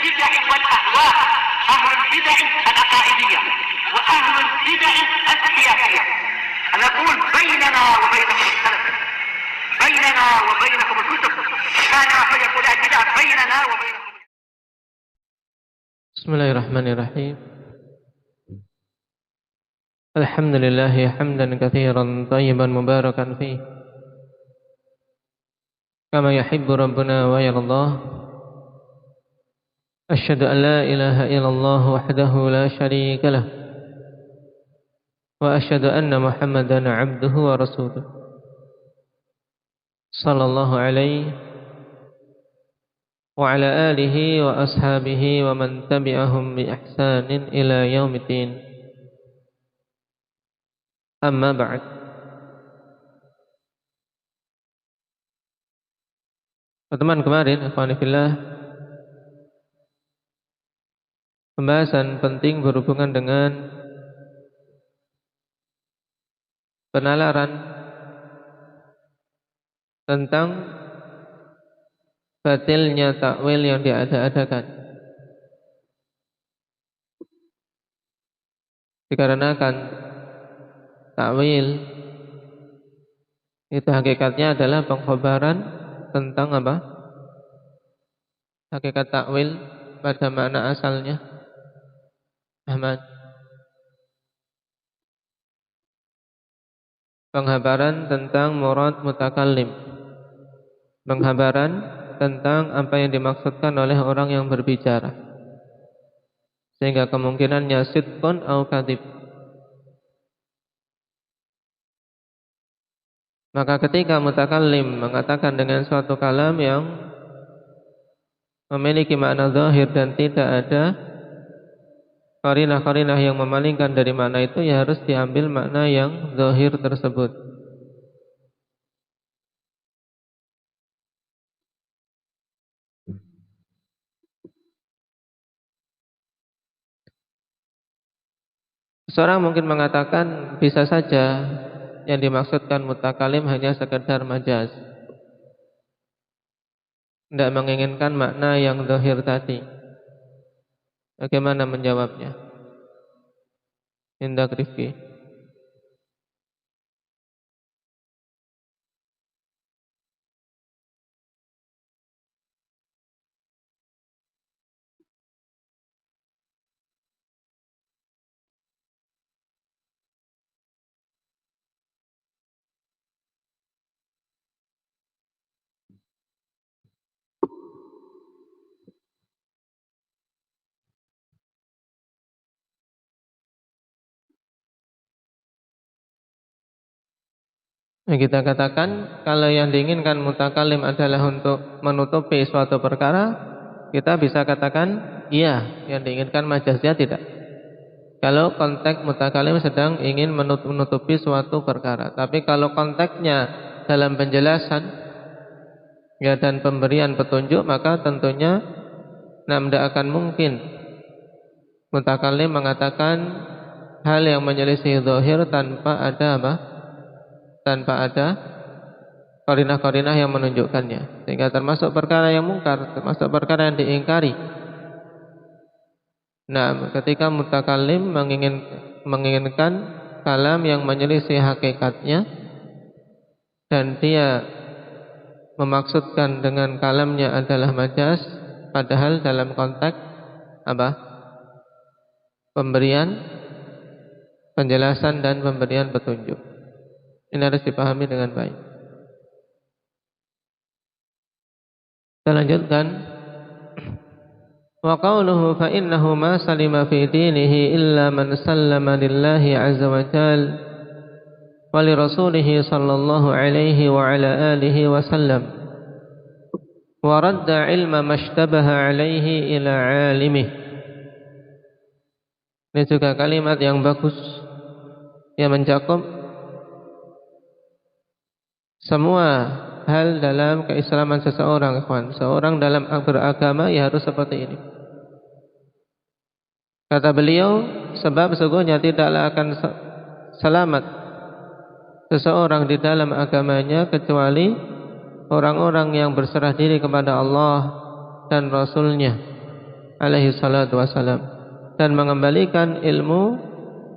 البدع والأهواء، أهل البدع العقائدية وأهل البدع السياسية. أنا أقول بيننا وبينكم السلف، بيننا وبينكم الكتب، كان فيقول البدع بيننا وبينكم. بسم الله الرحمن الرحيم. الحمد لله حمدا كثيرا طيبا مباركا فيه كما يحب ربنا ويرضاه. أشهد أن لا إله إلا الله وحده لا شريك له، وأشهد أن محمدا عبده ورسوله صلى الله عليه وعلى آله وأصحابه ومن تبعهم بإحسان إلى يوم الدين. أما بعد. Pertemuan kemarin, ikhwani fillah, pembahasan penting berhubungan dengan penalaran tentang batilnya takwil yang diada-adakan. Dikarenakan takwil itu hakikatnya adalah pengkhabaran tentang apa? Hakikat takwil pada makna asalnya. Ahmad. Penghabaran tentang murad mutakallim. Penghabaran tentang apa yang dimaksudkan oleh orang yang berbicara, sehingga kemungkinannya sidqun au kadhib. Maka ketika mutakallim mengatakan dengan suatu kalam yang memiliki makna zahir dan tidak ada qarinah-qarinah yang memalingkan dari makna itu, ya harus diambil makna yang zahir tersebut. Seorang mungkin mengatakan bisa saja yang dimaksudkan mutakalim hanya sekedar majaz, tidak menginginkan makna yang zahir tadi. Bagaimana menjawabnya? Indah Rifki. Kita katakan kalau yang diinginkan mutakalim adalah untuk menutupi suatu perkara, kita bisa katakan iya, yang diinginkan majaznya tidak. Kalau konteks mutakalim sedang ingin menutupi suatu perkara. Tapi kalau konteksnya dalam penjelasan ya dan pemberian petunjuk, maka tentunya tidak akan mungkin mutakalim mengatakan hal yang menyelisih zahir tanpa ada apa? Tanpa ada qarinah-qarinah yang menunjukkannya, sehingga termasuk perkara yang mungkar, termasuk perkara yang diingkari. Nah, ketika mutakallim menginginkan kalam yang menyelisih hakikatnya dan dia memaksudkan dengan kalamnya adalah majaz, padahal dalam konteks apa? Pemberian penjelasan dan pemberian petunjuk. Ini harus dipahami dengan baik. Kita lanjutkan. Wa qawluhu fa innahu ma salima fi dinihi illa man sallama lillahi azza wa jalla wa li rasulih sallallahu alaihi wa ala alihi wa sallam wa radda ilma mashtabaha alaihi ila alimih. Ini juga kalimat yang bagus yang mencakup semua hal dalam keislaman seseorang, ikhwan. Seorang dalam beragama ya harus seperti ini. Kata beliau, sebab sesungguhnya tidaklah akan selamat seseorang di dalam agamanya kecuali orang-orang yang berserah diri kepada Allah dan Rasul-Nya, alaihi salatu wassalam, dan mengembalikan ilmu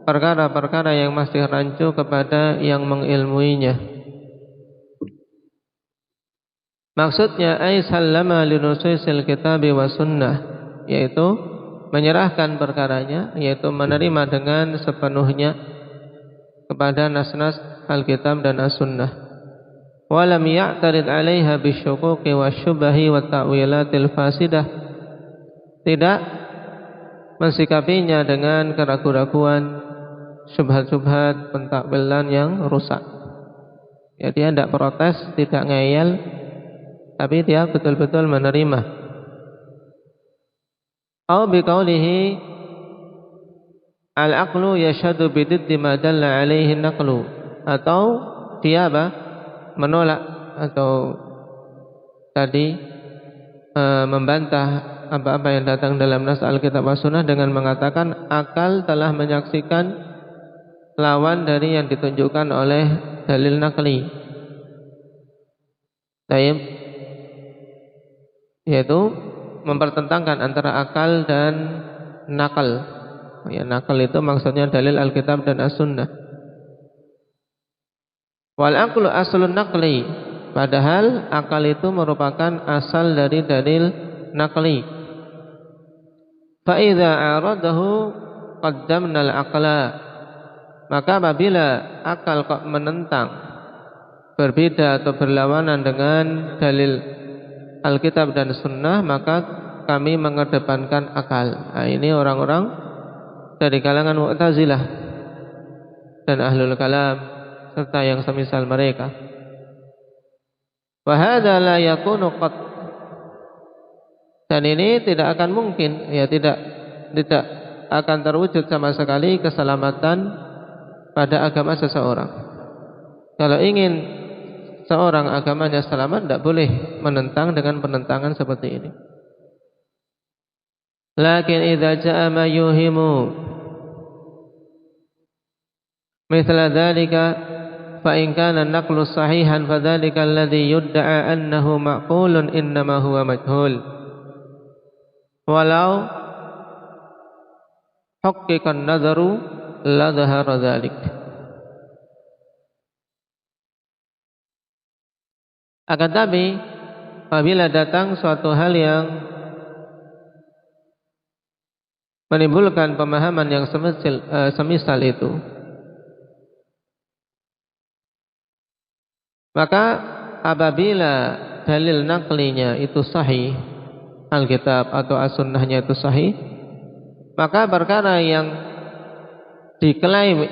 perkara-perkara yang masih rancu kepada yang mengilmuinya. Maksudnya ay sallama linususil kitabi wa sunnah, yaitu menyerahkan perkaranya, yaitu menerima dengan sepenuhnya kepada nas-nas Alkitab dan As-Sunnah. Wa lam ya'tarid 'alaiha bisyukuki wasyubahi wa ta'wilatil fasidah, tidak mensikapinya dengan keraguan-raguan, syubhat-syubhat, pentakwilan yang rusak. Ya, dia tidak protes, tidak ngeyel, tapi dia betul-betul menerima. Au biqaulihi al-aqlu yashhadu bididdi ma dalla alaihi naqlu, atau dia menolak atau tadi membantah apa-apa yang datang dalam nas Alkitab was Sunnah dengan mengatakan akal telah menyaksikan lawan dari yang ditunjukkan oleh dalil naqli. Baik, yaitu mempertentangkan antara akal dan nakal. Ya, nakal itu maksudnya dalil Alkitab dan As-Sunnah. Wal aqlu aslun naqli, padahal akal itu merupakan asal dari dalil naqli. Fa idza aradahu qaddamna al-aqla, maka apabila akal kok menentang, berbeda atau berlawanan dengan dalil Alkitab dan Sunnah, maka kami mengedepankan akal. Nah, ini orang-orang dari kalangan Mu'tazilah dan Ahlul Kalam serta yang semisal mereka. Wa hadza la yakunu qat, dan ini tidak akan mungkin, ya tidak akan terwujud sama sekali keselamatan pada agama seseorang. Kalau ingin seorang agamanya selamat, tidak boleh menentang dengan penentangan seperti ini. Lakin idza jaa ma yuhimu mithla dzalika fa in kana an-naqlu sahihan fa dzalika alladhi yudda'a annahu ma'qulun innama huwa majhul. Walau haqqiqa an-nadharu la dhahara dzalik. Akan tapi apabila datang suatu hal yang menimbulkan pemahaman yang semisal itu, maka apabila dalil naqlinya itu sahih, Alkitab atau As-Sunnahnya itu sahih, maka perkara yang diklaim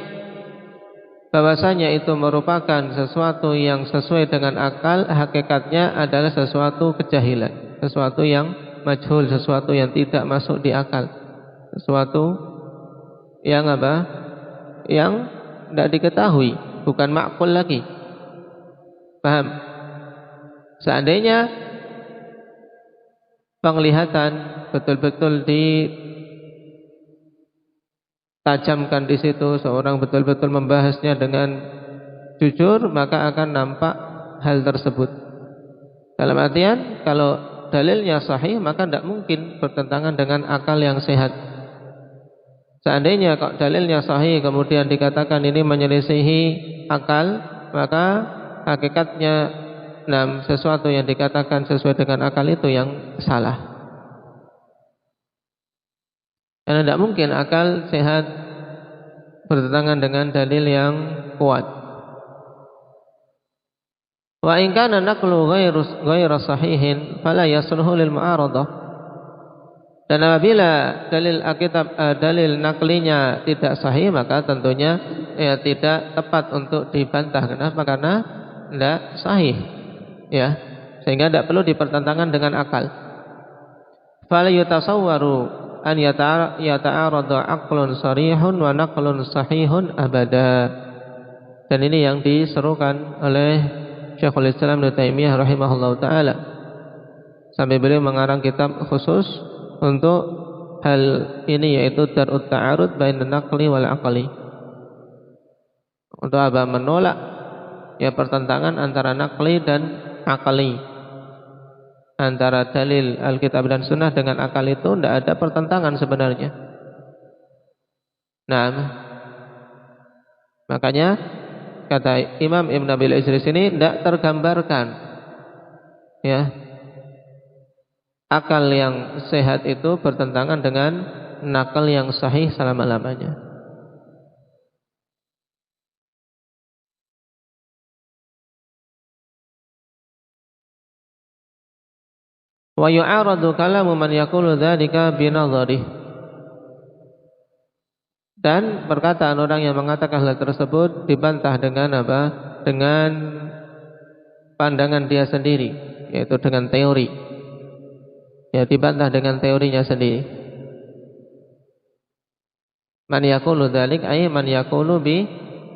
bahwasanya itu merupakan sesuatu yang sesuai dengan akal, hakikatnya adalah sesuatu kejahilan, sesuatu yang majhul, sesuatu yang tidak masuk di akal, sesuatu yang yang tidak diketahui, bukan ma'qul lagi. Paham? Seandainya penglihatan betul-betul tajamkan di situ, seorang betul-betul membahasnya dengan jujur, maka akan nampak hal tersebut. Dalam artian, kalau dalilnya sahih, maka tidak mungkin bertentangan dengan akal yang sehat. Seandainya kalau dalilnya sahih kemudian dikatakan ini menyelisihi akal, maka hakikatnya sesuatu yang dikatakan sesuai dengan akal itu yang salah. Karena tidak mungkin akal sehat bertentangan dengan dalil yang kuat. Wa in kana naqlu ghairu sahihin fala yasluhu lil mu'aradah. Dan apabila dalil Alkitab dalil naklinya tidak sahih, maka tentunya tidak tepat untuk dibantah. Kenapa? Karena tidak sahih. Ya, sehingga tidak perlu dipertentangan dengan akal. Fala yutasawwaru an yata'arada aqlun sarihun wa naqlun sahihun abada. Dan ini yang diserukan oleh Syekhul Islam Ibnu Taimiyah rahimahullahu taala, sampai beliau mengarang kitab khusus untuk hal ini, yaitu darut ta'arud bainan naqli wal aqli. Untuk menolak pertentangan antara naqli dan aqli. antara dalil Alkitab dan Sunnah dengan akal itu tidak ada pertentangan sebenarnya. Nah, makanya kata Imam Ibn Abil Izz ini tidak tergambarkan, ya, akal yang sehat itu bertentangan dengan nakal yang sahih selama-lamanya. Wa yu'aradu kalamu man yaqulu dzalika binadharih. Dan perkataan orang yang mengatakan hal tersebut dibantah dengan apa? Dengan pandangan dia sendiri, yaitu dengan teori. Ya, dibantah dengan teorinya sendiri. Man yaqulu dzalik ay man yaqulu bi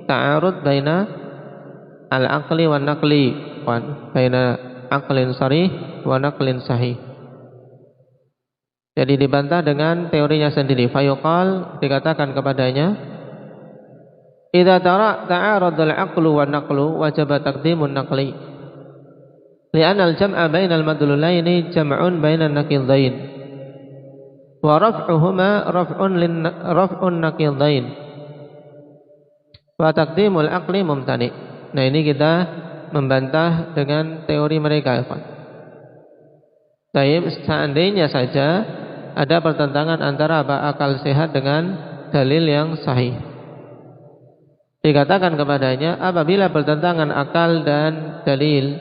ta'arud baina al-aqli wan naqli, baina aqlin sarih wa naqlin sahih. Jadi dibantah dengan teorinya sendiri. Fayuqal, dikatakan kepadanya, idza ta'aradul aqlu wan naqlu wajaba taqdimun naqli li'anna al-jam'a bainal madlulaini jam'un bainan naqidain wa raf'uhuma raf'un naqidain wa taqdimul aqli mumtani'. Nah, ini kita membantah dengan teori mereka. Baik, seandainya saja ada pertentangan antara akal sehat dengan dalil yang sahih, dikatakan kepadanya, apabila bertentangan akal dan dalil,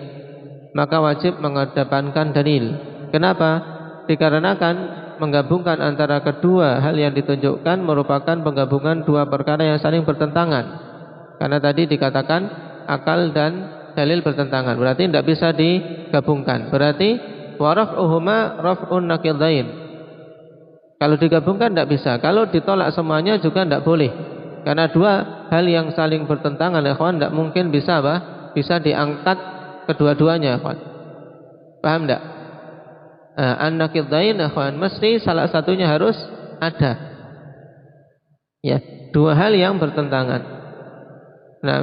maka wajib mengedepankan dalil. Kenapa? Dikarenakan menggabungkan antara kedua hal yang ditunjukkan merupakan penggabungan dua perkara yang saling bertentangan. Karena tadi dikatakan akal dan dalil bertentangan, berarti tidak bisa digabungkan. Berarti waraf'uhuma raf'un naqidain. Kalau digabungkan tidak bisa. Kalau ditolak semuanya juga tidak boleh. Karena dua hal yang saling bertentangan, ikhwan, tidak mungkin bisa apa? Bisa diangkat kedua-duanya, ikhwan. Paham tidak? An-naqidain, ikhwan, mesti salah satunya harus ada. Ya, dua hal yang bertentangan. Nah,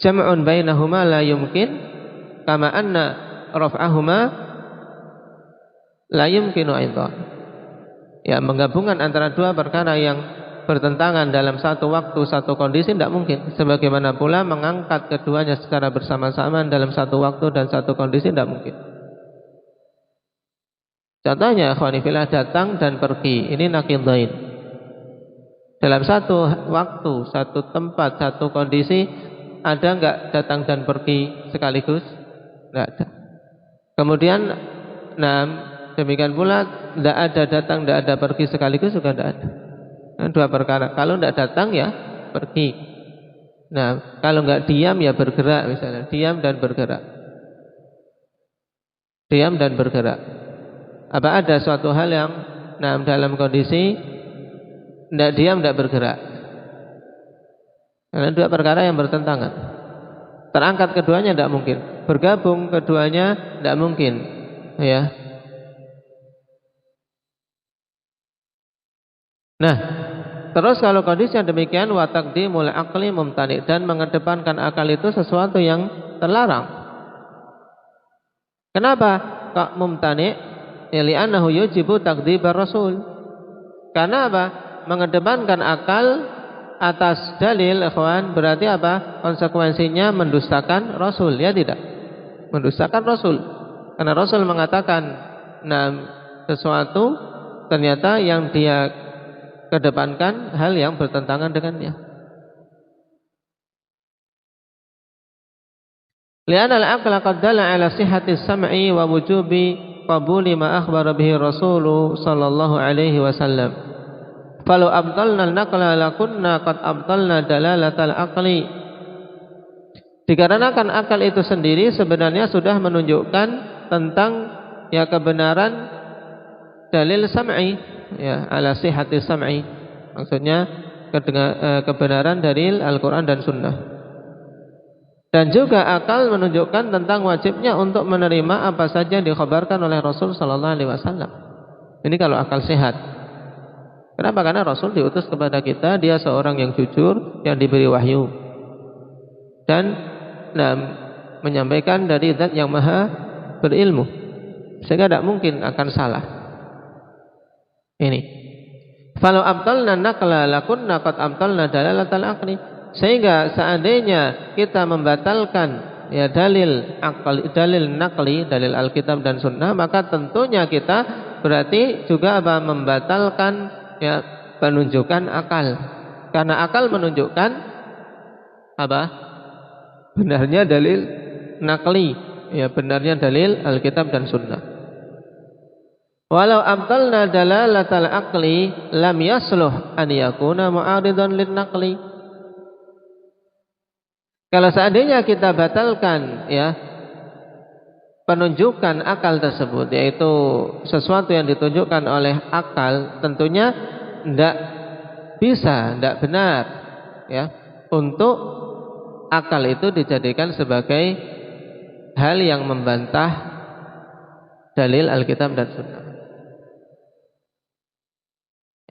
jam'un bainahuma la yumkin kama anna raf'ahuma la yumkinu aidan. Ya, menggabungkan antara dua perkara yang bertentangan dalam satu waktu, satu kondisi tidak mungkin. Sebagaimana pula mengangkat keduanya secara bersama-sama dalam satu waktu dan satu kondisi tidak mungkin. Contohnya, ikhwani fillah, datang dan pergi, ini naqidain. Dalam satu waktu, satu tempat, satu kondisi, ada enggak datang dan pergi sekaligus? Enggak ada. Kemudian, demikian pula tidak ada datang, tidak ada pergi sekaligus juga tidak ada. Nah, dua perkara. Kalau tidak datang ya pergi. Nah, kalau enggak diam ya bergerak, misalnya diam dan bergerak. Diam dan bergerak. Apa ada suatu hal yang dalam kondisi tidak diam, tidak bergerak? Karena dua perkara yang bertentangan. Terangkat keduanya tidak mungkin. Bergabung keduanya tidak mungkin. Ya. Nah, terus kalau kondisi yang demikian, wa taqdimul aqli mumtani, dan mengedepankan akal itu sesuatu yang terlarang. Kenapa kok mumtani? Ya, li'annahu yujibu taqdibar rasul. Karena apa? Mengedepankan akal atas dalil, ikhwan, berarti apa? Konsekuensinya mendustakan Rasul, ya tidak? Mendustakan Rasul. Karena Rasul mengatakan sesuatu, ternyata yang dia kedepankan hal yang bertentangan dengannya. Li'anna al-aqla qad dalla 'ala sihhati as-sam'i wa wujubi qabuli ma akhbara bihi Rasul sallallahu alaihi wasallam. Falau abtalna al-naqla lakunna qad abtalna dalalatal aqli. Dikarenakan akal itu sendiri sebenarnya sudah menunjukkan tentang ya kebenaran dalil sam'i, ya, ala sihhati sam'i. Maksudnya kebenaran dalil Al-Qur'an dan Sunnah. Dan juga akal menunjukkan tentang wajibnya untuk menerima apa saja yang dikhabarkan oleh Rasul sallallahu alaihi wasallam. Ini kalau akal sehat. Kenapa? Karena Rasul diutus kepada kita, dia seorang yang jujur, yang diberi wahyu. Dan menyampaikan dari zat yang maha berilmu. sehingga tidak mungkin akan salah. Ini. Falau abtalna naqla lakunna qad abtalna dalalatal aqli. Sehingga seandainya kita membatalkan ya dalil akal, dalil naqli, dalil Alkitab dan Sunnah, maka tentunya kita berarti juga membatalkan ya penunjukan akal. Karena akal menunjukkan apa? Benarnya dalil naqli, ya benarnya dalil Alkitab dan Sunnah. Walau abtalna dalalatal aqli lam yasluh an yakuna mu'aridan lin naqli. Kalau seandainya kita batalkan ya penunjukan akal tersebut, yaitu sesuatu yang ditunjukkan oleh akal, tentunya tidak bisa, tidak benar ya untuk akal itu dijadikan sebagai hal yang membantah dalil Alkitab dan Sunnah.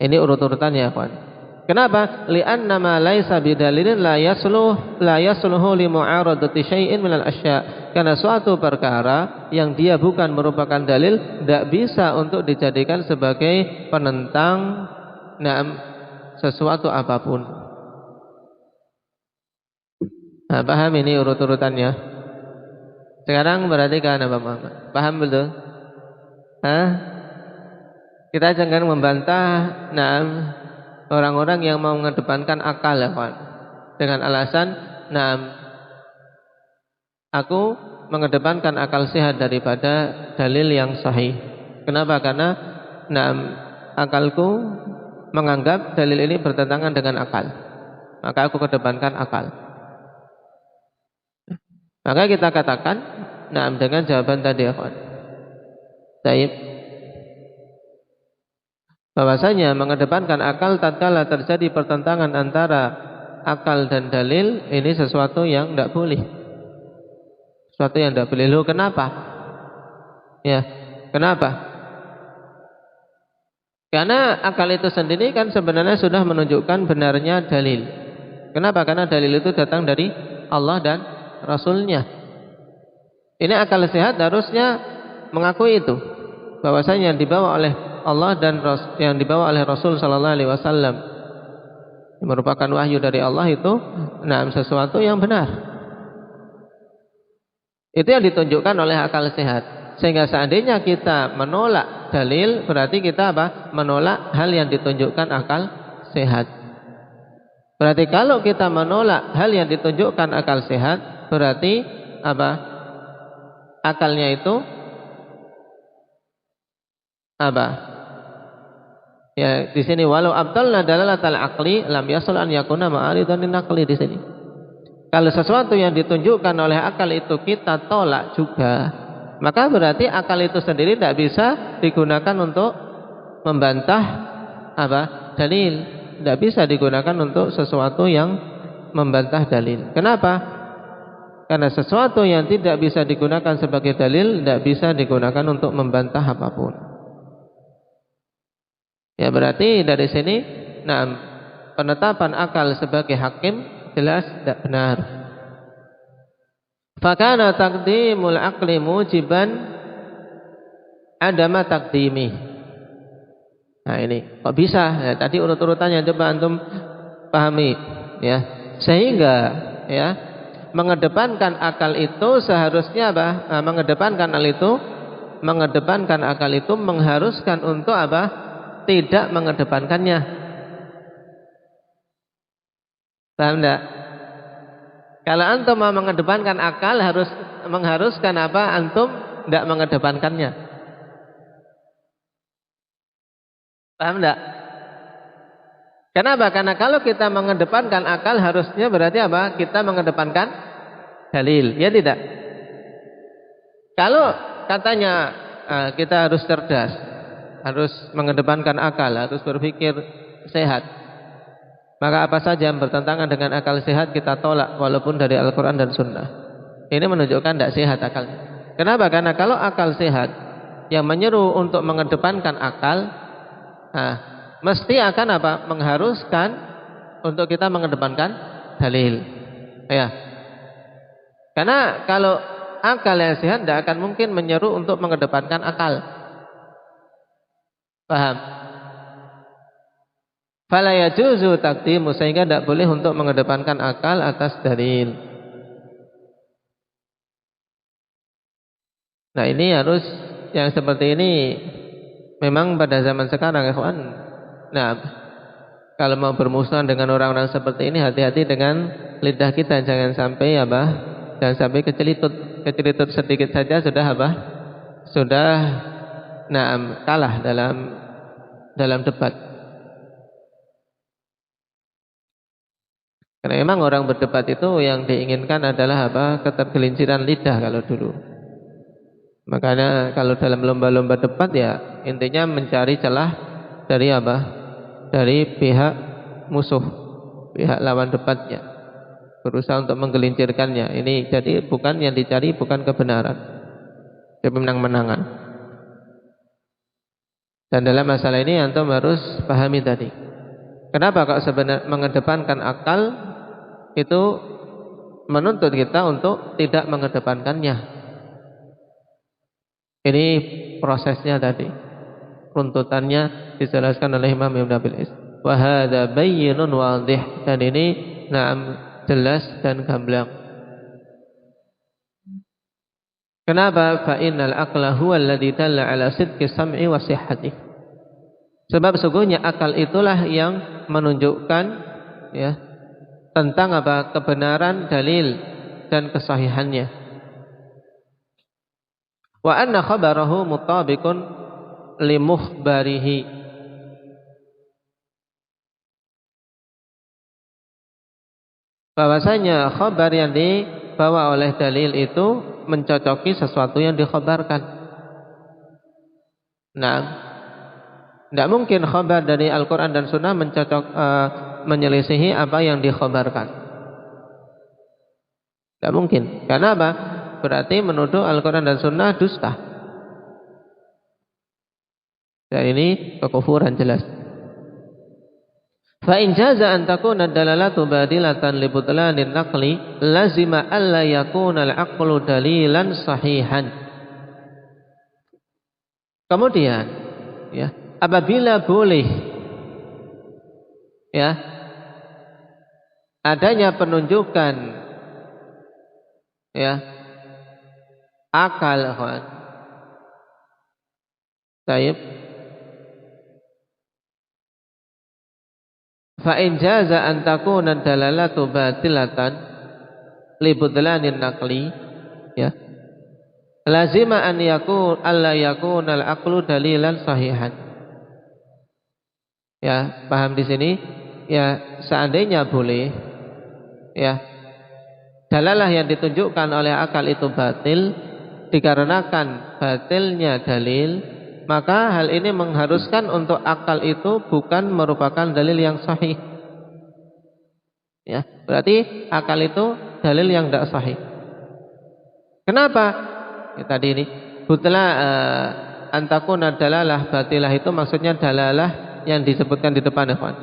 Ini urut-urutannya, kawan. Kenapa? Li'anna ma laisa bidalilin la yasluhu li mu'aradati syai'in minal asya'. Karena suatu perkara yang dia bukan merupakan dalil tidak bisa untuk dijadikan sebagai penentang sesuatu apapun. Nah, paham ini urut-urutannya? Sekarang perhatikan Bapak Muhammad. Paham betul? Kita jangan membantah orang-orang yang mau mengedepankan akal ya kawan. Dengan alasan aku mengedepankan akal sehat daripada dalil yang sahih. Kenapa? Karena akalku menganggap dalil ini bertentangan dengan akal, maka aku kedepankan akal. Maka kita katakan dengan jawaban tadi ya kawan. Baik, bahwasanya mengedepankan akal tatkala terjadi pertentangan antara akal dan dalil, ini sesuatu yang tidak boleh. Sesuatu yang tidak boleh. Loh, kenapa? Ya, kenapa? Karena akal itu sendiri kan sebenarnya sudah menunjukkan benarnya dalil. Kenapa? Karena dalil itu datang dari Allah dan Rasulnya. Ini akal sehat harusnya mengakui itu, bahwasanya yang dibawa oleh Allah dan yang dibawa oleh Rasul sallallahu alaihi wasallam merupakan wahyu dari Allah itu sesuatu yang benar. Itu yang ditunjukkan oleh akal sehat. Sehingga seandainya kita menolak dalil, berarti kita menolak hal yang ditunjukkan akal sehat. Berarti kalau kita menolak hal yang ditunjukkan akal sehat, berarti akalnya itu ya di sini walau abtalna dalalatal aqli lam yasul an yakuna ma'aridan lin naqli di sini. Kalau sesuatu yang ditunjukkan oleh akal itu kita tolak juga, maka berarti akal itu sendiri tidak bisa digunakan untuk membantah dalil, tidak bisa digunakan untuk sesuatu yang membantah dalil. Kenapa? Karena sesuatu yang tidak bisa digunakan sebagai dalil tidak bisa digunakan untuk membantah apapun. Ya berarti dari sini penetapan akal sebagai hakim jelas tidak benar. Fakana taqdimul aqli mujiban adama taqdimi. Nah ini kok bisa? Ya, tadi urut-urutannya coba antum pahami ya. Sehingga ya mengedepankan akal itu seharusnya mengedepankan akal itu mengharuskan untuk tidak mengedepankannya. Paham enggak? Kalau antum mau mengedepankan akal harus mengharuskan antum tidak mengedepankannya. Paham enggak? Kenapa? Karena kalau kita mengedepankan akal harusnya berarti kita mengedepankan dalil, ya tidak? Kalau katanya kita harus cerdas, harus mengedepankan akal, harus berpikir sehat, maka apa saja yang bertentangan dengan akal sehat kita tolak walaupun dari Al-Quran dan Sunnah. Ini menunjukkan tidak sehat akalnya. Kenapa? Karena kalau akal sehat yang menyeru untuk mengedepankan akal, mesti akan mengharuskan untuk kita mengedepankan dalil. Ya. Karena kalau akal yang sehat tidak akan mungkin menyeru untuk mengedepankan akal. Paham? Fala yajuzu taqdimu, sehingga tidak boleh untuk mengedepankan akal atas dalil. Nah, ini harus yang seperti ini memang pada zaman sekarang, ikhwan. Nah, kalau mau bermusuhan dengan orang-orang seperti ini, hati-hati dengan lidah kita, jangan sampai jangan sampai kecelitut sedikit saja sudah sudah kalah dalam debat. Karena memang orang berdebat itu yang diinginkan adalah ketergelinciran lidah kalau dulu. Makanya kalau dalam lomba-lomba debat ya intinya mencari celah dari dari pihak musuh, pihak lawan debatnya, berusaha untuk menggelincirkannya. Ini jadi bukan yang dicari, bukan kebenaran, tapi menang-menangan. Dan dalam masalah ini antum harus pahami tadi, kenapa kok sebenarnya mengedepankan akal itu menuntut kita untuk tidak mengedepankannya. Ini prosesnya tadi, runtutannya dijelaskan oleh Imam Ibn Abil Is. Wa hadza bayyinun wadih, dan ini jelas dan gamblang. Kenapa? Fa innal aqla huwa alladhi dalla ala sidqi sam'i wa sihhati. Sebab sesungguhnya akal itulah yang menunjukkan tentang kebenaran dalil dan kesahihannya. Wa anna khabarahu mutabiqun li mukhbarihi. Bahwasanya khabar yang dibawa oleh dalil itu mencocoki sesuatu yang dikhabarkan. Nah, tidak mungkin khabar dari Al-Quran dan Sunnah menyelisihi apa yang dikhabarkan. Tidak mungkin. Karena apa? Berarti menuduh Al-Quran dan Sunnah dusta. Dan ini kekufuran jelas. Fa in jaza an takuna dalalatu badilatan li butlanin naqli lazima alla yakuna al-aqlu dalilan sahihan. Kemudian apabila boleh adanya penunjukan akal, Taib. Fa in jaza an takuna dalalatu batilatan li budlanin naqli lazima an yakun alla yakuna al-aqlu dalilan sahihan. Paham di sini? Seandainya boleh dalalah yang ditunjukkan oleh akal itu batil dikarenakan batilnya dalil, maka hal ini mengharuskan untuk akal itu bukan merupakan dalil yang sahih. Berarti akal itu dalil yang tidak sahih. Kenapa? Tadi ini butla antakuna dalalah batilah, itu maksudnya dalalah yang disebutkan di depan, ikhwan.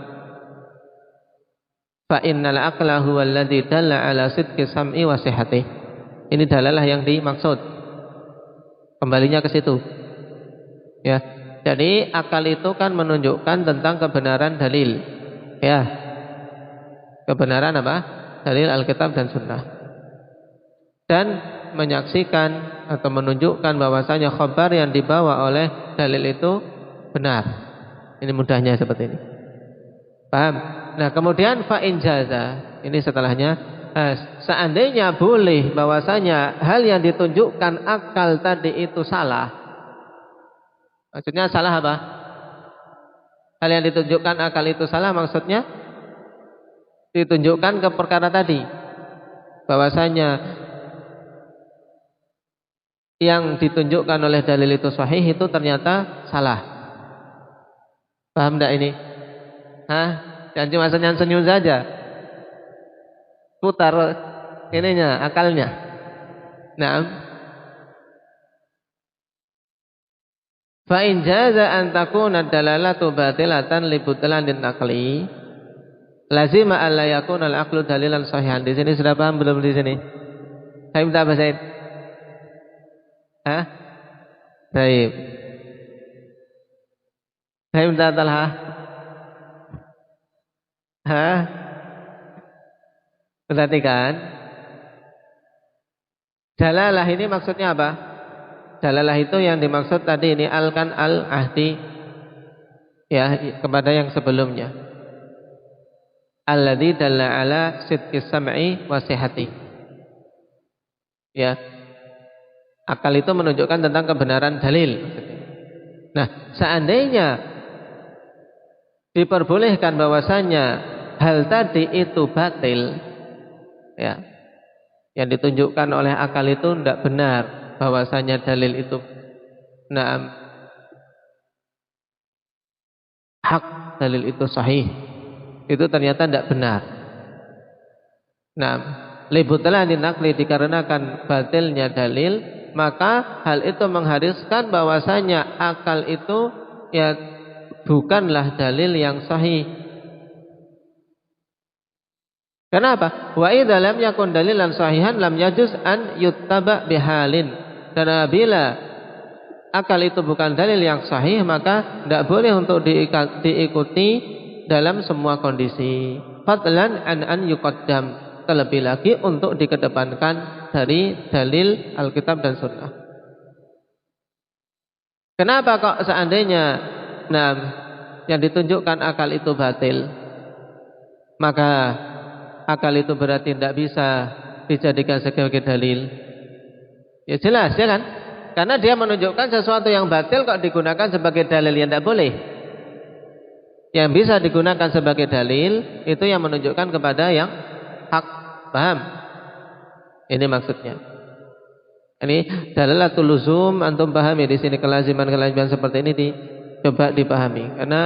Fa innal aqla huwa alladhi dalla ala sidqi sam'i wa sihhati. Ini dalalah yang dimaksud. Kembalinya ke situ. Jadi akal itu kan menunjukkan tentang kebenaran dalil. Kebenaran apa? Dalil Alkitab dan Sunnah. Dan menyaksikan atau menunjukkan bahwasanya khabar yang dibawa oleh dalil itu benar. Ini mudahnya seperti ini. Paham? Nah, kemudian fa in jaza, ini setelahnya, seandainya boleh bahwasanya hal yang ditunjukkan akal tadi itu salah. Maksudnya salah apa? Hal yang ditunjukkan akal itu salah maksudnya ditunjukkan ke perkara tadi, bahwasanya yang ditunjukkan oleh dalil itu sahih itu ternyata salah. Paham tidak ini? Jangan cuma senyum-senyum saja. Putar ininya, akalnya. Naam. Fa in jaza an takuna dalalatu batilatan li butlanin naqli lazima alla yakuna al-aqlu dalilan sahihan. Di sini sudah paham belum di sini? Saya minta Pak Said. Hah? Baik. Baik, Talha. Hah? Perhatikan. Dalalah ini maksudnya apa? Dalalah itu yang dimaksud tadi ini al-kan al-ahdi, ya, kepada yang sebelumnya. Alladzi dalla ala sidqis sam'i wa sihhati. Ya. Akal itu menunjukkan tentang kebenaran dalil. Nah, seandainya diperbolehkan bahwasanya hal tadi itu batil, ya, yang ditunjukkan oleh akal itu tidak benar, bahwasanya dalil itu na'am hak, dalil itu sahih, itu ternyata tidak benar. Nah, libutlah dinakli, dikarenakan batilnya dalil, maka hal itu mengharuskan bahwasanya akal itu ya bukanlah dalil yang sahih. Kenapa? Wa idza lam yakun dalilan sahihan lam yajuz an yuttaba bihalin. Karena bila akal itu bukan dalil yang sahih, maka tidak boleh untuk diikuti dalam semua kondisi. Fadlan an yuqaddam, terlebih lagi untuk dikedepankan dari dalil Alkitab dan Sunnah. Kenapa kok seandainya yang ditunjukkan akal itu batil, maka akal itu berarti tidak bisa dijadikan sebagai dalil? Ya jelas, ya kan? Karena dia menunjukkan sesuatu yang batil kok digunakan sebagai dalil, yang tidak boleh. Yang bisa digunakan sebagai dalil itu yang menunjukkan kepada yang hak. Paham? Ini maksudnya. Ini dalalatul luzum, antum pahami di sini kelaziman-kelaziman seperti ini coba dipahami. Karena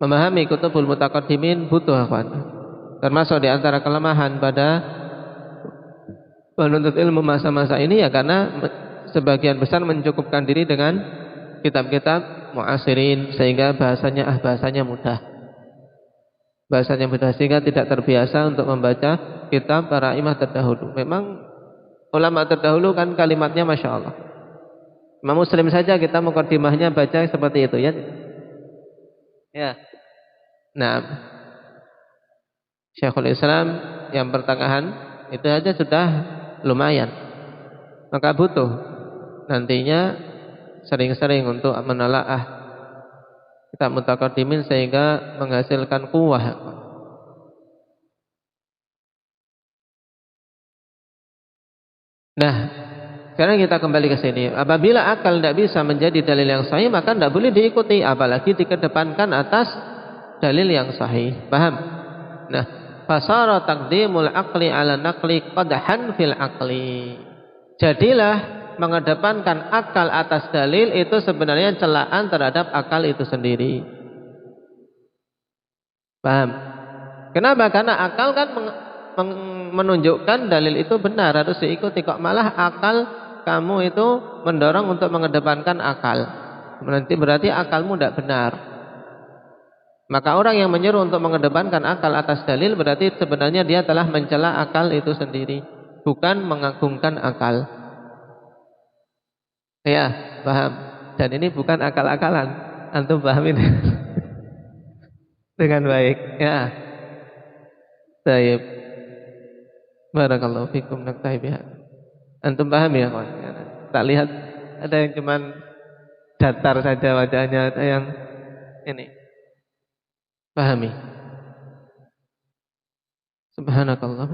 memahami kutubul mutaqaddimin butuh akhwan. Termasuk di antara kelemahan pada penuntut ilmu masa-masa ini ya karena sebagian besar mencukupkan diri dengan kitab-kitab muasirin sehingga bahasanya mudah. Bahasanya mudah sehingga tidak terbiasa untuk membaca kitab para imam terdahulu. Memang ulama terdahulu kan kalimatnya Masya Allah. Imam Muslim saja kita mukadimahnya baca seperti itu, ya. Ya. Nah, Syekhul Islam yang pertengahan itu aja sudah lumayan. Maka butuh nantinya sering-sering untuk menelaah kitab mutaqaddimin sehingga menghasilkan kuwah. Nah, sekarang kita kembali ke sini. Apabila akal tidak bisa menjadi dalil yang sahih, maka tidak boleh diikuti, apalagi dikedepankan atas dalil yang sahih. Paham? Nah, fasara taqdimul aqli ala naqli qadhan fil aqli. Jadilah mengedepankan akal atas dalil itu sebenarnya celaan terhadap akal itu sendiri. Paham? Kenapa? Karena akal kan menunjukkan dalil itu benar, harus diikuti. Kok malah akal kamu itu mendorong untuk mengedepankan akal? Berarti akalmu tidak benar. Maka orang yang menyuruh untuk mengedepankan akal atas dalil berarti sebenarnya dia telah mencela akal itu sendiri, bukan mengagungkan akal. Ya, paham. Dan ini bukan akal-akalan. Antum pahamin dengan baik. Ya. Baik. Barakallahu fikum, naktahi biha. Antum paham ya, kawan? Tak lihat ada yang cuman datar saja wajahnya, ada yang ini. Pahami. Subhanakallah.